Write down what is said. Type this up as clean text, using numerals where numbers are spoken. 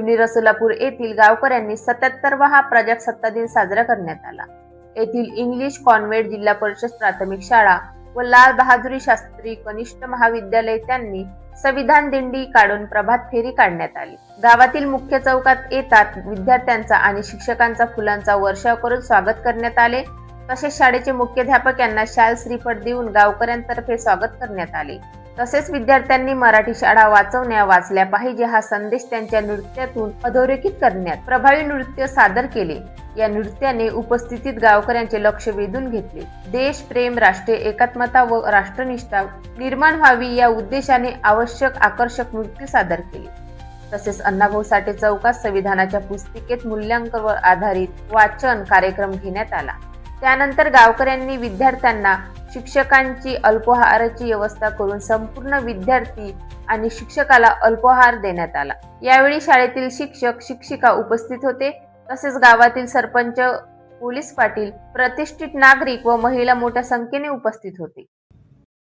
जुनी रसुलापूर येथील गावकऱ्यांनी 77वा हा प्रजासत्ताक दिन साजरा करण्यात आला। येथील इंग्लिश कॉन्व्हेंट जिल्हा परिषद प्राथमिक शाळा व लाल बहादुरी शास्त्री कनिष्ठ महाविद्यालय त्यांनी संविधान दिंडी काढून प्रभात फेरी काढण्यात आली। गावातील मुख्य चौकात येतात विद्यार्थ्यांचा आणि शिक्षकांचा फुलांचा वर्षाव करून स्वागत करण्यात आले। तसेच शाळेचे मुख्याध्यापक यांना शाल श्रीफळ देऊन गावकऱ्यांतर्फे स्वागत करण्यात आले। तसेच विद्यार्थ्यांनी मराठी शाळा वाचल्या पाहिजे हा संदेश त्यांच्या नृत्यातून अधोरेखित करण्यात प्रभावी नृत्य सादर केले। या नृत्याने उपस्थितीत गावकऱ्यांचे लक्ष वेधून घेतले। देश प्रेम, राष्ट्रीय एकात्मता व राष्ट्रनिष्ठा निर्माण व्हावी या उद्देशाने आवश्यक आकर्षक नृत्य सादर केले। तसेच अण्णाभाऊ साठे चौकात संविधानाच्या पुस्तिकेत मूल्यांकनावर आधारित वाचन कार्यक्रम घेण्यात आला। त्यानंतर गावकऱ्यांनी विद्यार्थ्यांना शिक्षकांची अल्पाहाराची व्यवस्था करून संपूर्ण विद्यार्थी आणि शिक्षकाला अल्पाहार देण्यात आला। यावेळी शाळेतील शिक्षक शिक्षिका उपस्थित होते। तसेच गावातील सरपंच, पोलीस पाटील, प्रतिष्ठित नागरिक व महिला मोठ्या संख्येने उपस्थित होते।